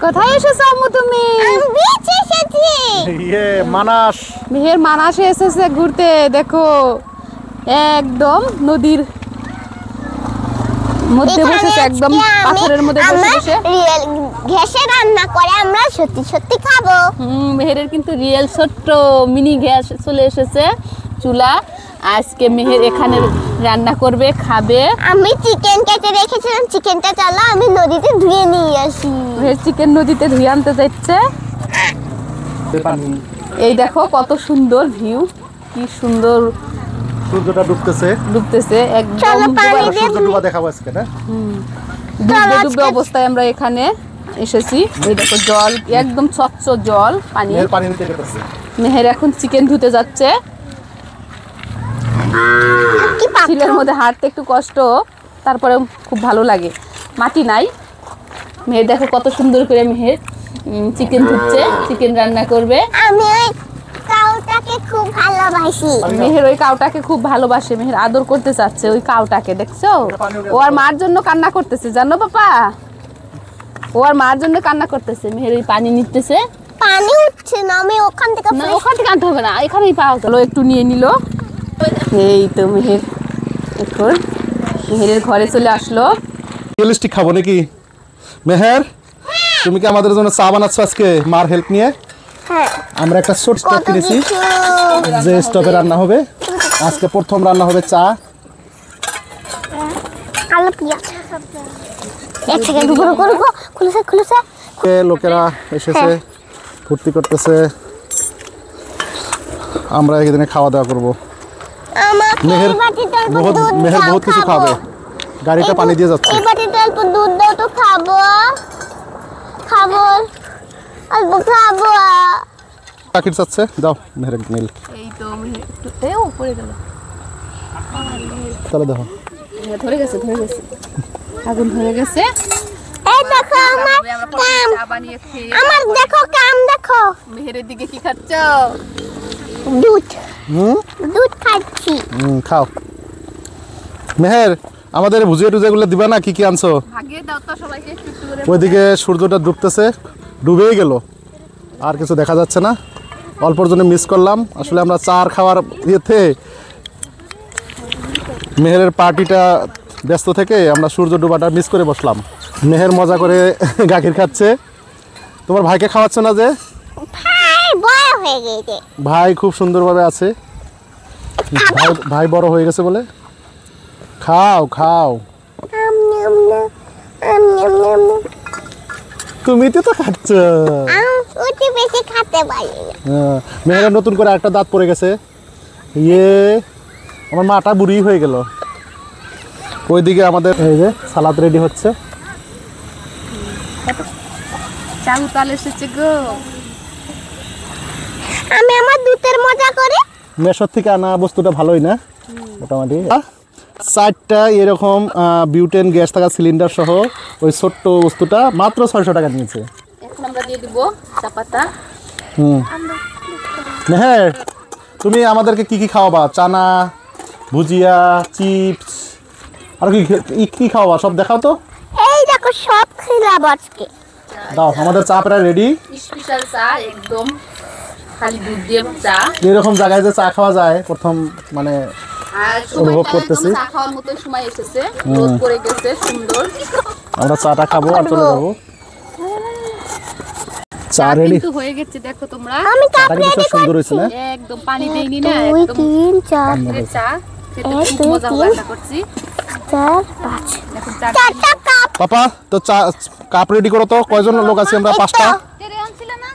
কোথায় এসেছো আম্মু তুমি? আমি বিচ এসেছি। মানাস। মেহের মানাসে এসেছে ঘুরতে। দেখো একদম নদীর মধ্যে বসেছে, একদম পাথরের মধ্যে বসে রিয়েল গ্যাসে রান্না করে আমরা সত্যি সত্যি খাবো। মেহেরের কিন্তু রিয়েল ছোট্ট মিনি গ্যাস চলে এসেছে চুলা। আজকে মেহের এখানে রান্না করবে, খাবে। আমি চিকেন কেটে রেখেছিলাম, চিকেনটা চলো আমি নদীতে ধুয়ে নিয়ে আসি। মেহের চিকেন নদীতে ধুয়ে আনতে যাচ্ছে। এই দেখো কত সুন্দর ভিউ, কি সুন্দর সূর্যটা ডুবতেছে একদম সূর্য ডুবা দেখাবো আজকে না। ডুববে অবস্থায় আমরা এখানে এসেছি। এই দেখো জল, একদম স্বচ্ছ জল, পানি নিতে গেছে। মেহের এখন চিকেন ধুতে যাচ্ছে। শিলের মধ্যে হাঁটতে একটু কষ্ট, তারপরে খুব ভালো লাগে, মাটি নাই। মেহের দেখো কত সুন্দর করে মেহের চিকেন ধুচ্ছে, চিকেন রান্না করবে। আমি ওই কাউটাকে খুব ভালোবাসি। মেহের ওই কাউটাকে খুব ভালোবাসে, মেহের আদর করতে চাচ্ছে ওই কাউটাকে। দেখছো ও আর মার জন্য কান্না করতেছে, জানো বাবা, ও আর মার জন্য কান্না করতেছে। মেহের ওই পানি নিতেছে, পানি উঠছে না, আমি ওখান থেকে আনতে হবে না, এখানেই পাওয়া গেল। একটু নিয়ে নিল। এই তো মেহের এখন মেহেরের ঘরে চলে আসলো। রিয়েলিস্টিক খাবো নাকি? মেহের, তুমি কি আমাদের জন্য চা বানাচ্ছ আজকে মার হেল্প নিয়ে? হ্যাঁ, আমরা একটা ছোট স্টোভ কিনেছি, যে স্টোভে রান্না হবে। আজকে প্রথম রান্না হবে চা। আলু পেঁয়াজ এক সেকেন্ড করবো। খুলেছে লোকেরা এসেছে, ফুর্তি করতেছে, আমরা একদিনে খাওয়া দাওয়া করবো। মেহের বহুত কিছু খাবে। গাড়িটা পানি দিয়ে যাচ্ছে। এই বাটিতে অল্প দুধ দাও তো, খাবো অল্প খাবো। পাখির চাচ্ছে, দাও মেহের মিল্ক। এই তো মেহের পড়ে গেল। তাহলে দেখো ধরে গেছে আগুন ধরে গেছে। এই দেখো আমার কাম, আমার দেখো কাম দেখো। মেহেরের দিকে কি খাচ্ছ? দুধ খাচ্ছি। খাও। মেহের, আমাদের ভুজিয়া টুজিয়াগুলো দিবা না? কি কি আনছো? ভাগিয়ে দাও তো সবাইকে একটু করে। ওইদিকে সূর্যটা ডুবতেছে, ডুবেই গেল, আর কিছু দেখা যাচ্ছে না। অল্পর জন্য মিস করলাম। আসলে আমরা চার খাওয়ার ইয়েতে মেহেরের পার্টিটা ব্যস্ত থেকে আমরা সূর্য ডুবাটা মিস করে বসলাম। মেহের মজা করে গাখির খাচ্ছে। তোমার ভাইকে খাওয়াচ্ছ না যে? বড় হয়ে গেছে ভাই, খুব সুন্দরভাবে আছে। ভাই বড় হয়ে গেছে বলে। খাও। তুমি তো খাচ্ছ। আমি বেশি খেতে পারি না। মেহেরের নতুন করে একটা দাঁত পড়ে গেছে। আমার মাটা বুড়ি হয়ে গেল। ওইদিকে আমাদের এই যে সালাদ রেডি হচ্ছে। চাউ তাল এসেছে গো। আমি আমার দুধের মজা করে। মেশর থেকে আনা বস্তুটা ভালোই না মোটামুটি। 4টা এরকম বিউটেন গ্যাস থাকা সিলিন্ডার সহ ওই ছোট্ট বস্তুটা মাত্র 600 টাকা নিয়েছে। এখন আমরা দিয়ে দিব চা পাতা। মেহের, তুমি আমাদেরকে কি কি খাওয়াবা? চানা, ভুজিয়া, চিপস, আর কি খাওয়াবা? সব দেখাও তো। এই দেখো সব খেলাম আজকে। দাও, আমাদের চা প্রায় রেডি। স্পেশাল চা, একদম খালি দুধ দিয়ে চা। এরকম জায়গায় যে চা খাওয়া যায় প্রথম মানে অনুভব করতেছি। চা খাওয়ার মতো সময় এসেছে, রোদ পড়ে গেছে সুন্দর। আমরা চাটা খাবো আর চলে যাবো। চা রেডি কিন্তু হয়ে গেছে, দেখো তোমরা। আমি কাপ চাটা রেডি কিন্তু সৌন্দর্য হয়েছে না? একদম পানি দেইনি না, 2 একদম 3 4 চা খেতে 1 খুব 2 মজা 3 রান্না করছি। 4 5 দেখো চা চারটা কাপ। পাপা, তো চা কাপ রেডি করো তো। কয়জন লোক আছি আমরা? 5টা। তেরে আনছিল না,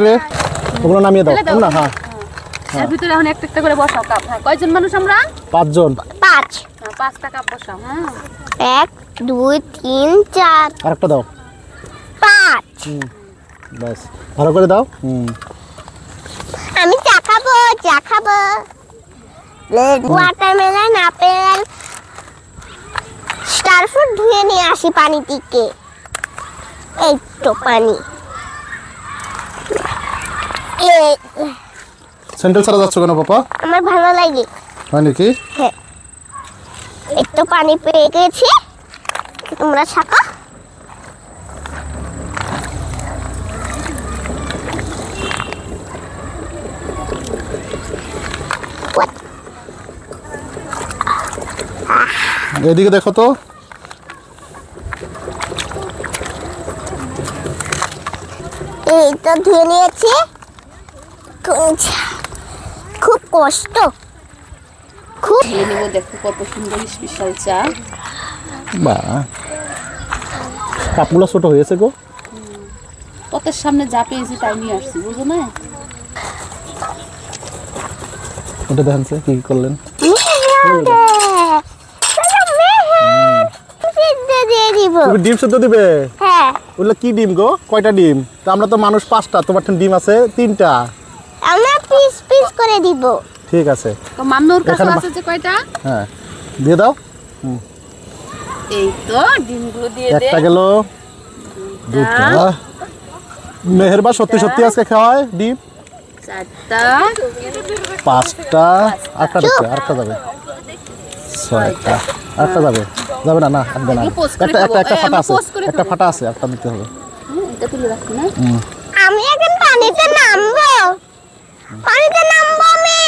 ট্রে ওগুলো নামিয়ে দাও। না, হ্যাঁ, এর ভিতরে এখন একটা একটা করে বসাও কাপ। হ্যাঁ, কয়জন মানুষ আমরা? 5 জন। 5 হ্যাঁ, 5টা কাপ বসাও। হ্যাঁ, 1 2 3 4 আরেকটা দাও। 5 ব্যাস, ভালো করে দাও। আমি চা খাবো। ওয়াটারমেলন, আপেল, স্টার ফ্রুট ধুয়ে নিয়ে আসি পানি থেকে। এই তো পানি। স্যান্ডেল ছাড়া যাচ্ছ কেন পাপা? আমার ভালো লাগে। হয় নাকি? হ্যাঁ, একটু পানি পেয়ে গেছি, তোমরা ছাকা। এদিকে দেখো তো। এই তো ধুয়ে নিয়েছি। খুব কষ্ট, খুব। খেয়ে নেবো, দেখো কত সুন্দর স্পেশাল চা। বাহ, কাপগুলো ছোট হয়েছে গো। কতের সামনে যা পেয়েছি তাই নিয়ে আসছি, বুঝো না? ওটা দেখেন কি করলেন। তুমি ডিম সেদ্ধ দিবে? হ্যাঁ। ওগুলো কি ডিম গো? কয়টা ডিম? তা আমরা তো মানুষ 5টা, তোমার ডিম আছে 3টা। আমরা পিস পিস করে দিব। ঠিক আছে। তো মাম্মুর কাছে এখানে আছে যে কয়টা? হ্যাঁ, দিয়ে দাও। এই তো ডিমগুলো দিয়ে দে। একটা গেল, দুটা। মেহেরবা সত্যি সত্যি আজকে খাওয়ায় ডিম। 4টা, 5টা, আটটা দিচ্ছে, আটটা যাবে। 6টা, আটটা যাবে। যাবে না, না আটটা না। এগুলো post করে একটা খাবো। একটা এই, ফাটা আমরা আছে, post করে একটা খাবো। ফাটা আছে, একটা দিতে হবে। এটা তুলে রাখি না? আমি এখন পানিতে নামবো। পানিতে নামবো আমি।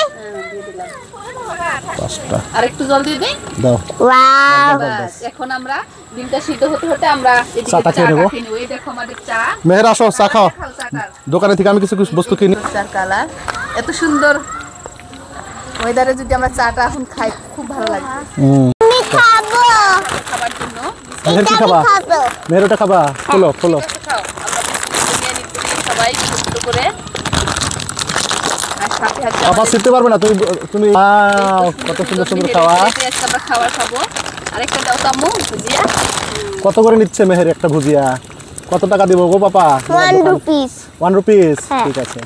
5টা আর একটু জল দিয়ে দেই। দাও। ওয়াও। বাস, এখন আমরা ডিমটা সিদ্ধ হতে হতে আমরা এদিকে চাটা খেয়ে নেবো। খেয়ে নেবো। এই দেখো আমাদের চা। মেহের আসো, চা খাও। খাও চাটা। দোকানে থেকে আমি কিছু বস্তু কিনি। চার কালার এত সুন্দর ওয়েদারে যদি আমরা চাটা এখন খাই খুব ভালো লাগবে আমি খাবো। খাবার জন্য। মেহের কি এটা খাবা? আমি খাবো। মেহের ওটা খাবা? খোলো খোলো। ঠিক আছে, খাও। আমরা বিস্কুট নিয়ে নিচ্ছি সবাই ছোট করে। আর সাথে আছে আবার শিখতে পারবে না তুমি। তুমি ওয়াও, কত সুন্দর সুন্দর খাওয়া। আজকে আমরা খাবার খাবো। আরেকটা দাও তাম্মু ভুজিয়া। কত করে নিচ্ছে মেহের একটা ভুজিয়া? কত টাকা দিব গো পাপা? 1 রুপিস। 1 রুপিস। হ্যাঁ। ঠিক আছে।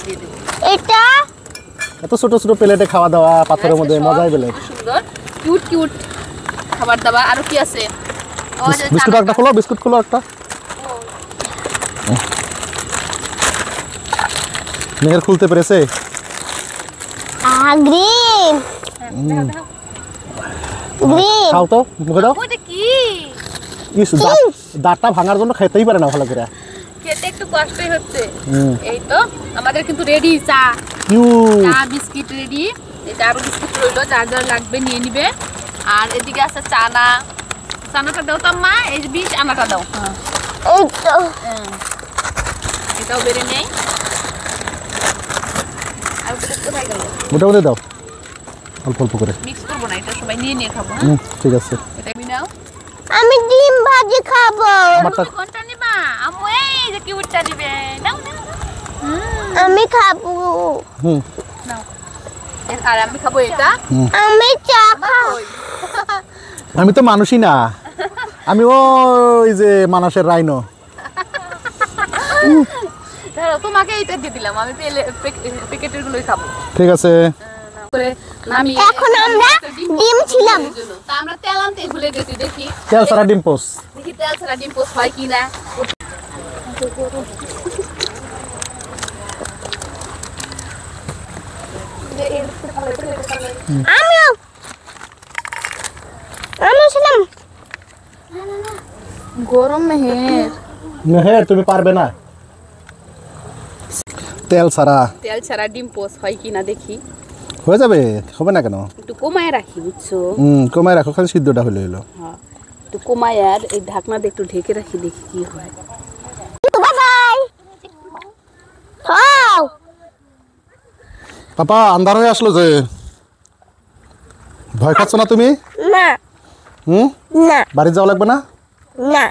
দিয়ে দেবো। এটা এত ছোট ছোট প্লেটে খাওয়া দাওয়া, পাথরের মধ্যে সব মজাই বেলে। সুন্দর কিউট কিউট খাবার দাবার। আর কি আছে? ও যে বিস্কুট চানা- একটা খোলো, বিস্কুট খোলো একটা। মেহের খুলতে পেরেছে? Green green. খাও তো, মুখে দাও। ওটা কি? ইস, দাঁতটা ভাঙার জন্য খেতেই পারে না ভালো করে। খেতে একটু কষ্টই হচ্ছে। হুম। এই তো আমাদের কিন্তু রেডি চা। কিউট। চা বিস্কিট রেডি। এটা আরো বিস্কিট রইলো, যার যার লাগবে নিয়ে নিবে। আর এদিকে আছে চানা। চানাটা দাও তো আম্মা, এই যে বিষ আনাটা দাও। এই তো এটাও বেড়ে নেই। আর ওটা কোথায় গেল? মোটামুটি দাও, অল্প অল্প করে। মিক্স করবো না, এটা সবাই নিয়ে নিয়ে খাবো। ঠিক আছে। এটা আমি নাও। আমি ডিম ভাজি খাবো। আমারটা তুমি কোনটা নিবা? আম্মু এই যে কিউটটা দিবে। নাও নাও। আমি খাবো। হুম। নাও। আর আমি খাবো এটা। আমি চা খাবো। ওই। আমি তো মানুষই না, আমি ওই যে মানুষের রাইনো। ধরো তোমাকে এইটা দিয়ে দিলাম, আমি প্যাকেটের গুলোই খাবো। ঠিক আছে। করে নামিয়ে এখন আমরা ডিম ছিলাম। তা আমরা তেল আনতে ভুলে গেছি। দেখি তেল সারা ডিম পোস। দেখি তেল ছাড়া ডিম পোস্ট হয় কিনা। আমিও আমি ছিলাম। গরম মেহের। মেহের তুমি পারবে না। তেল সারা তেল ছাড়া ডিম পোস্ট হয় কিনা দেখি। হয়ে যাবে, হবে না কেন? একটু কমায় রাখি, বুঝছো? কমায় রাখো, খালি সিদ্ধটা হলে হলো। হ্যাঁ, একটু কমায় আর এই ঢাকনা দিয়ে একটু ঢেকে রাখি, দেখি কি হয়। Bye bye. খাও। পাপা আন্ধার হয়ে আসলো যে, ভয় খাচ্ছ না তুমি? না না বাড়ি যাওয়া লাগবে না? না।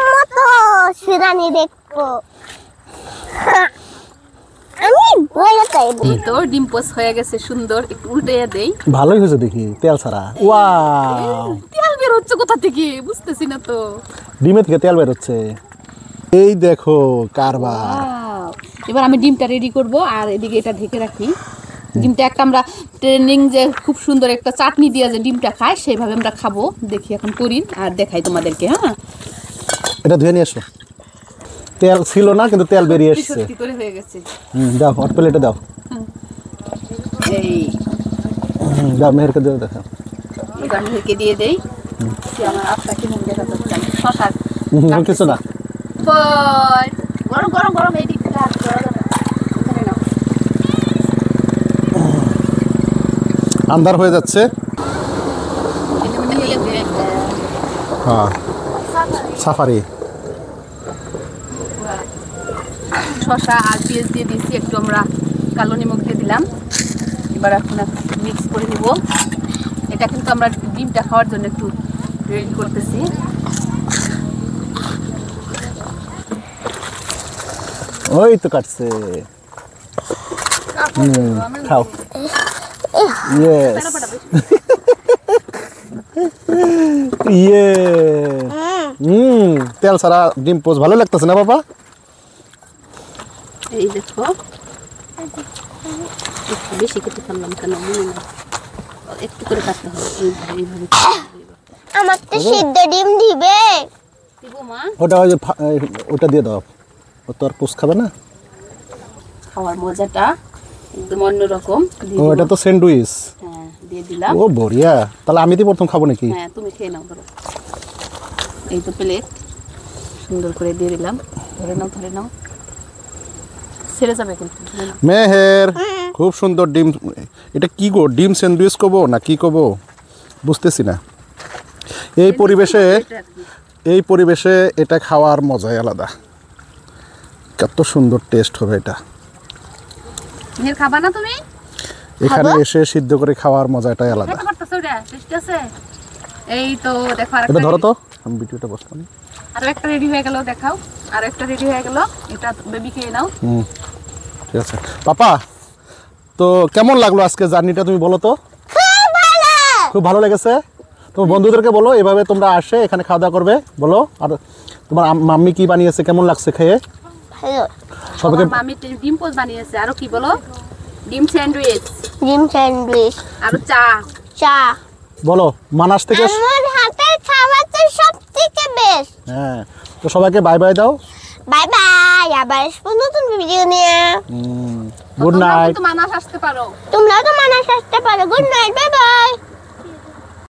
মতো শিরানি দেখবো। আমি বলে চাইবো। এই তো ডিম পোস্ট হয়ে গেছে সুন্দর। একটু উল্টে দেই। ভালোই হয়েছে দেখি, তেল ছাড়া। ওয়াও, তেল বের হচ্ছে কোথা থেকে বুঝতেছি না তো। ডিমের থেকে তেল বেরোচ্ছে। এই দেখো কারবার। Wow! এবার আমি ডিমটা রেডি করব আর এদিকে এটা ঢেকে রাখি। ডিমটা একটা আমরা ট্রেনিং যে খুব সুন্দর একটা চাটনি দিয়ে যে ডিমটা খায় সেইভাবে আমরা খাবো। দেখি এখন করি আর দেখাই তোমাদেরকে। হ্যাঁ, এটা ধুয়ে নিয়ে এসো। তেল ছিল না কিন্তু তেল বেরিয়ে এসছে। সত্যি করে হয়ে গেছে। দাও, হট প্লেটে দাও। এই দাও, মেহেরকে দিয়ে দেখো। এবার মেহেরকে দিয়ে দেই। কি আমার আপটা কেমন দেখা যাচ্ছে? শশা কিছু না। বল। গরম গরম গরম এই দিকটা হাত করা যাবে। আন্ধার হয়ে যাচ্ছে। হ্যাঁ, সাফারি। শসা আর পেঁয়াজ দিয়ে দিয়েছি, একটু আমরা কালো নিমক দিয়ে দিলাম। এবার এখন মিক্স করে নিব। এটা কিন্তু আমরা ডিমটা খাওয়ার জন্য একটু রেডি করতেছি। ওই তো কাটছে। খাও। ইয়েস। ইয়ে। তেল ছাড়া ডিম পোস্ট ভালো লাগতেছে না বাবা? এই দেখো, একটু বেশি কেটে ফেললাম কেন মনে না, একটু করে কাটতে হবে। এইভাবে আমার তো সিদ্ধ ডিম দিবে। দিব মা। ওটা ওই যে ওটা দিয়ে দাও, ও তো আর পোস্ট খাবে না। খাওয়ার মজাটা একদম অন্যরকম। ও এটা তো স্যান্ডউইচ। হ্যাঁ, দিয়ে দিলাম। ও বড়িয়া, তাহলে আমি তো প্রথম খাবো নাকি? হ্যাঁ, তুমি খেয়ে নাও। ধরো, এই তো প্লেট সুন্দর করে দিয়ে দিলাম। ধরে নাও, ধরে নাও, ছেড়ে যাবে কিন্তু। মেহের, খুব সুন্দর ডিম। এটা কি গো, ডিম স্যান্ডউইচ কবো না কি কবো বুঝতেছি না। এই পরিবেশে এটা খাওয়ার মজাই আলাদা। কত সুন্দর টেস্ট হবে এটা। মেহের খাবা না তুমি? এখানে এসে সিদ্ধ করে খাওয়ার মজাটাই আলাদা। খেতে পারতেছো? ওটা টেস্টি আছে। এই তো দেখো, আর এটা ধরো তো, আমি ভিডিওটা বসলাম। আরো একটা রেডি হয়ে গেল, দেখাও। আরো একটা রেডি হয়ে গেল, এটা বেবি খেয়ে নাও। ঠিক আছে পাপা, তো কেমন লাগলো আজকে জার্নিটা তুমি বলো তো? খুব ভালো লেগেছে। তোমার বন্ধুদেরকে বলো এভাবে তোমরা আসে এখানে খাওয়া দাওয়া করবে, বলো। আর তোমার মাম্মি কি বানিয়েছে, কেমন লাগছে খেয়ে? ভালো। সবাইকে মামি ডিম পোস্ট বানিয়েছে। আরো কি বলো? ডিম স্যান্ডউইচ, ডিম স্যান্ডউইচ, আর চা। চা। বলো মানাস থেকে। আমার হাতের খাবার তো সবথেকে বেস্ট। হ্যাঁ, তো সবাইকে বাই বাই দাও। বাই বাই, আবার আসবো নতুন ভিডিও নিয়ে। Good night. তো মানাস আসতে পারো। তোমরা তো মানাস আসতে পারো। Good night, bye bye.